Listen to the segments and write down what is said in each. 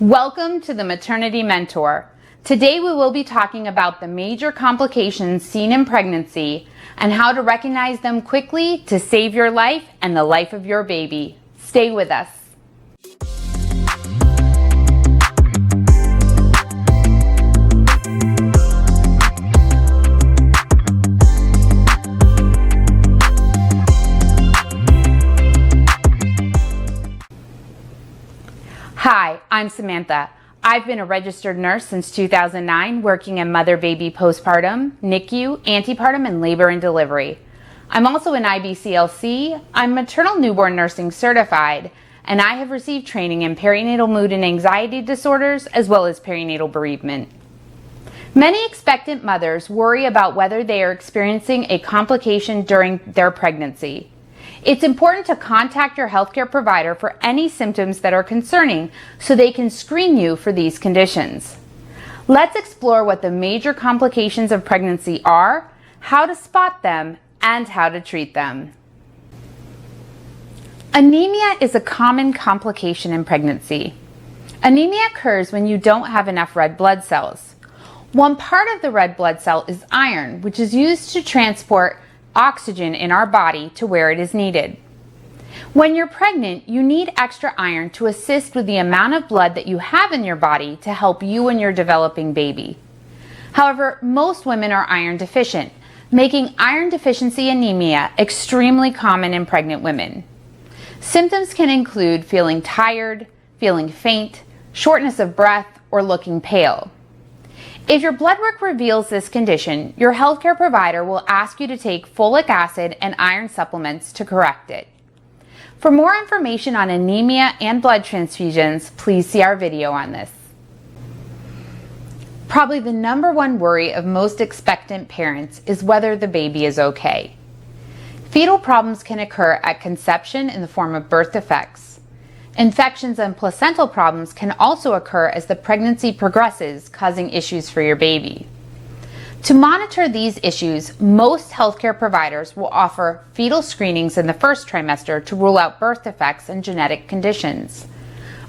Welcome to the Maternity Mentor. Today we will be talking about the major complications seen in pregnancy and how to recognize them quickly to save your life and the life of your baby. Stay with us. Hi, I'm Samantha. I've been a registered nurse since 2009, working in mother-baby postpartum, NICU, antepartum, and labor and delivery. I'm also an IBCLC, I'm maternal newborn nursing certified, and I have received training in perinatal mood and anxiety disorders as well as perinatal bereavement. Many expectant mothers worry about whether they are experiencing a complication during their pregnancy. It's important to contact your healthcare provider for any symptoms that are concerning so they can screen you for these conditions. Let's explore what the major complications of pregnancy are, how to spot them, and how to treat them. Anemia is a common complication in pregnancy. Anemia occurs when you don't have enough red blood cells. One part of the red blood cell is iron, which is used to transport oxygen in our body to where it is needed. When you're pregnant, you need extra iron to assist with the amount of blood that you have in your body to help you and your developing baby. However, most women are iron deficient, making iron deficiency anemia extremely common in pregnant women. Symptoms can include feeling tired, feeling faint, shortness of breath, or looking pale. If your blood work reveals this condition, your healthcare provider will ask you to take folic acid and iron supplements to correct it. For more information on anemia and blood transfusions, please see our video on this. Probably the number one worry of most expectant parents is whether the baby is okay. Fetal problems can occur at conception in the form of birth defects. Infections and placental problems can also occur as the pregnancy progresses, causing issues for your baby. To monitor these issues, most healthcare providers will offer fetal screenings in the first trimester to rule out birth defects and genetic conditions.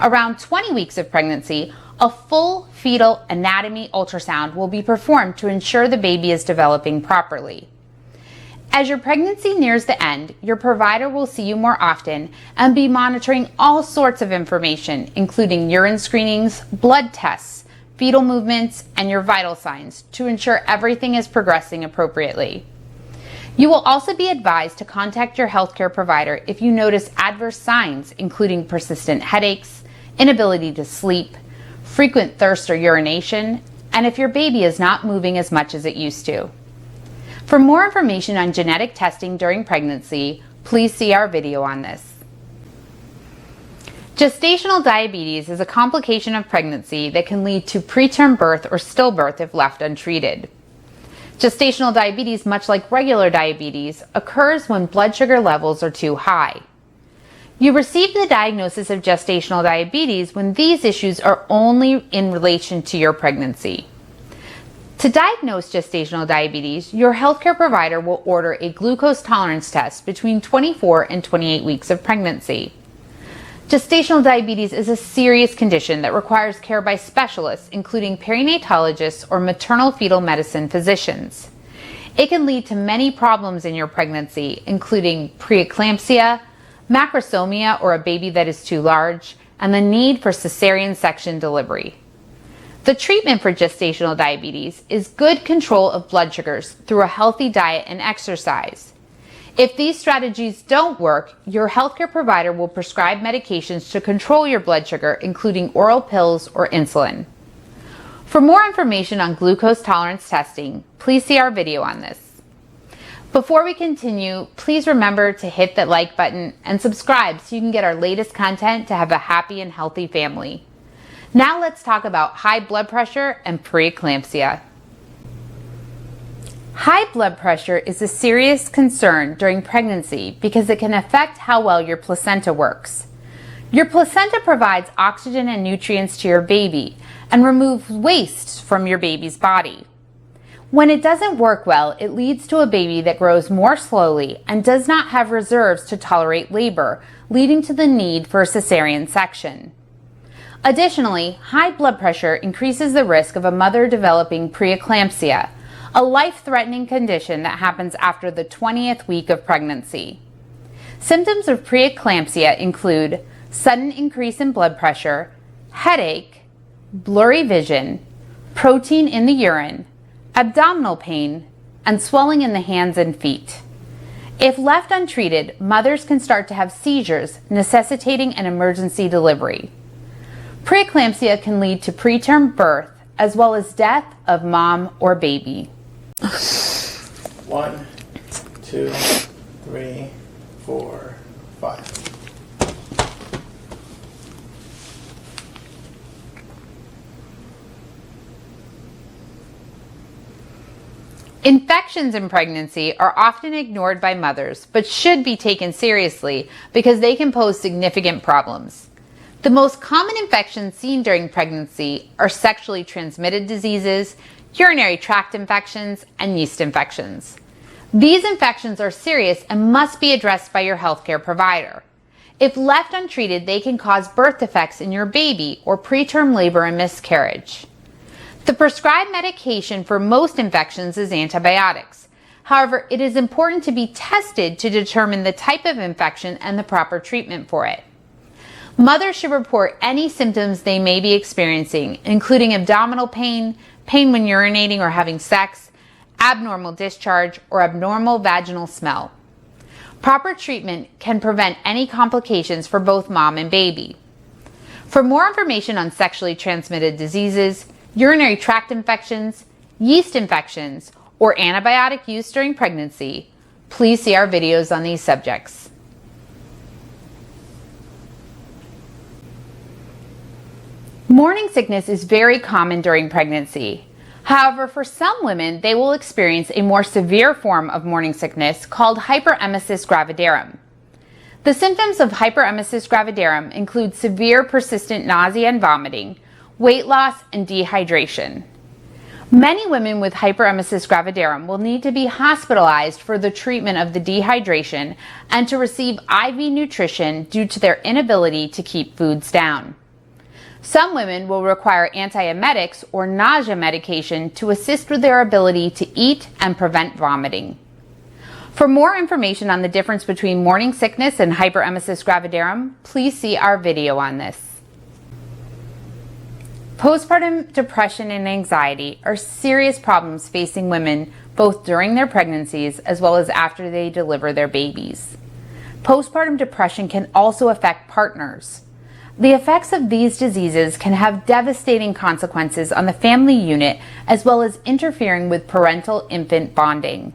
Around 20 weeks of pregnancy, a full fetal anatomy ultrasound will be performed to ensure the baby is developing properly. As your pregnancy nears the end, your provider will see you more often and be monitoring all sorts of information, including urine screenings, blood tests, fetal movements, and your vital signs to ensure everything is progressing appropriately. You will also be advised to contact your healthcare provider if you notice adverse signs, including persistent headaches, inability to sleep, frequent thirst or urination, and if your baby is not moving as much as it used to. For more information on genetic testing during pregnancy, please see our video on this. Gestational diabetes is a complication of pregnancy that can lead to preterm birth or stillbirth if left untreated. Gestational diabetes, much like regular diabetes, occurs when blood sugar levels are too high. You receive the diagnosis of gestational diabetes when these issues are only in relation to your pregnancy. To diagnose gestational diabetes, your healthcare provider will order a glucose tolerance test between 24 and 28 weeks of pregnancy. Gestational diabetes is a serious condition that requires care by specialists, including perinatologists or maternal fetal medicine physicians. It can lead to many problems in your pregnancy, including preeclampsia, macrosomia or a baby that is too large, and the need for cesarean section delivery. The treatment for gestational diabetes is good control of blood sugars through a healthy diet and exercise. If these strategies don't work, your healthcare provider will prescribe medications to control your blood sugar, including oral pills or insulin. For more information on glucose tolerance testing, please see our video on this. Before we continue, please remember to hit that like button and subscribe so you can get our latest content to have a happy and healthy family. Now let's talk about high blood pressure and preeclampsia. High blood pressure is a serious concern during pregnancy because it can affect how well your placenta works. Your placenta provides oxygen and nutrients to your baby and removes waste from your baby's body. When it doesn't work well, it leads to a baby that grows more slowly and does not have reserves to tolerate labor, leading to the need for a cesarean section. Additionally, high blood pressure increases the risk of a mother developing preeclampsia, a life-threatening condition that happens after the 20th week of pregnancy. Symptoms of preeclampsia include sudden increase in blood pressure, headache, blurry vision, protein in the urine, abdominal pain, and swelling in the hands and feet. If left untreated, mothers can start to have seizures, necessitating an emergency delivery. Preeclampsia can lead to preterm birth as well as death of mom or baby. 1, 2, 3, 4, 5. Infections in pregnancy are often ignored by mothers, but should be taken seriously because they can pose significant problems. The most common infections seen during pregnancy are sexually transmitted diseases, urinary tract infections, and yeast infections. These infections are serious and must be addressed by your healthcare provider. If left untreated, they can cause birth defects in your baby or preterm labor and miscarriage. The prescribed medication for most infections is antibiotics. However, it is important to be tested to determine the type of infection and the proper treatment for it. Mothers should report any symptoms they may be experiencing, including abdominal pain, pain when urinating or having sex, abnormal discharge, or abnormal vaginal smell. Proper treatment can prevent any complications for both mom and baby. For more information on sexually transmitted diseases, urinary tract infections, yeast infections, or antibiotic use during pregnancy, please see our videos on these subjects. Morning sickness is very common during pregnancy. However, for some women, they will experience a more severe form of morning sickness called hyperemesis gravidarum. The symptoms of hyperemesis gravidarum include severe persistent nausea and vomiting, weight loss, and dehydration. Many women with hyperemesis gravidarum will need to be hospitalized for the treatment of the dehydration and to receive IV nutrition due to their inability to keep foods down. Some women will require antiemetics or nausea medication to assist with their ability to eat and prevent vomiting. For more information on the difference between morning sickness and hyperemesis gravidarum, please see our video on this. Postpartum depression and anxiety are serious problems facing women both during their pregnancies as well as after they deliver their babies. Postpartum depression can also affect partners. The effects of these diseases can have devastating consequences on the family unit as well as interfering with parental-infant bonding.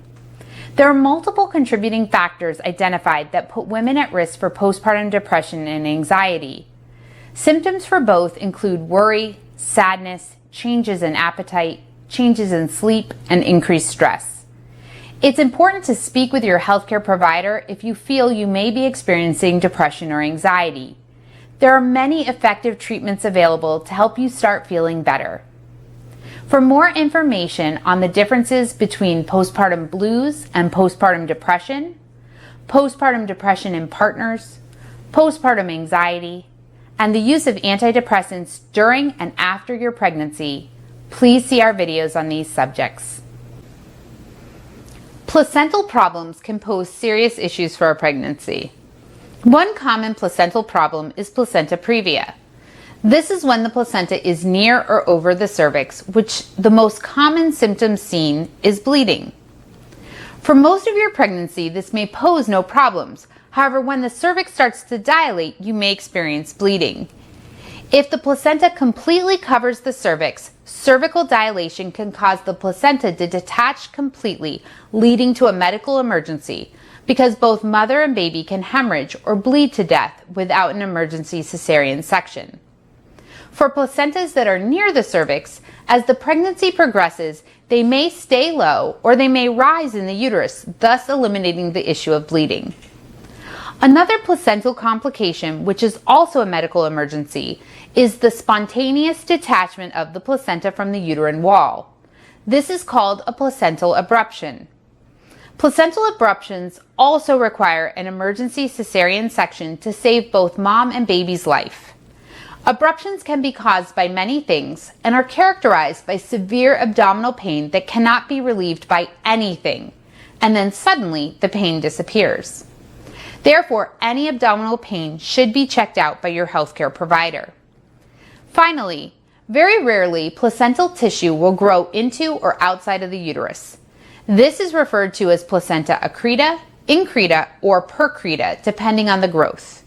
There are multiple contributing factors identified that put women at risk for postpartum depression and anxiety. Symptoms for both include worry, sadness, changes in appetite, changes in sleep, and increased stress. It's important to speak with your healthcare provider if you feel you may be experiencing depression or anxiety. There are many effective treatments available to help you start feeling better. For more information on the differences between postpartum blues and postpartum depression in partners, postpartum anxiety, and the use of antidepressants during and after your pregnancy, please see our videos on these subjects. Placental problems can pose serious issues for a pregnancy. One common placental problem is placenta previa. This is when the placenta is near or over the cervix, which the most common symptom seen is bleeding. For most of your pregnancy, this may pose no problems. However, when the cervix starts to dilate, you may experience bleeding. If the placenta completely covers the cervix, cervical dilation can cause the placenta to detach completely, leading to a medical emergency, because both mother and baby can hemorrhage or bleed to death without an emergency cesarean section. For placentas that are near the cervix, as the pregnancy progresses, they may stay low or they may rise in the uterus, thus eliminating the issue of bleeding. Another placental complication, which is also a medical emergency, is the spontaneous detachment of the placenta from the uterine wall. This is called a placental abruption. Placental abruptions also require an emergency cesarean section to save both mom and baby's life. Abruptions can be caused by many things and are characterized by severe abdominal pain that cannot be relieved by anything, and then suddenly the pain disappears. Therefore, any abdominal pain should be checked out by your healthcare provider. Finally, very rarely placental tissue will grow into or outside of the uterus. This is referred to as placenta accreta, increta, or percreta, depending on the growth.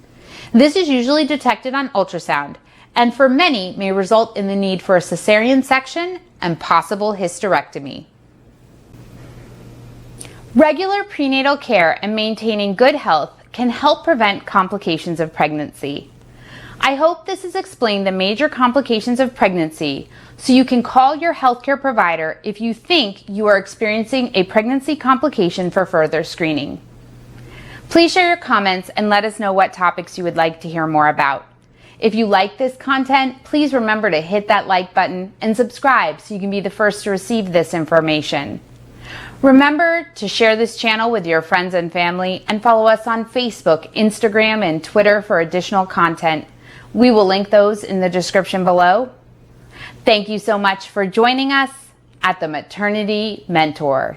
This is usually detected on ultrasound, and for many may result in the need for a cesarean section and possible hysterectomy. Regular prenatal care and maintaining good health can help prevent complications of pregnancy. I hope this has explained the major complications of pregnancy so you can call your healthcare provider if you think you are experiencing a pregnancy complication for further screening. Please share your comments and let us know what topics you would like to hear more about. If you like this content, please remember to hit that like button and subscribe so you can be the first to receive this information. Remember to share this channel with your friends and family and follow us on Facebook, Instagram, and Twitter for additional content. We will link those in the description below. Thank you so much for joining us at the Maternity Mentor.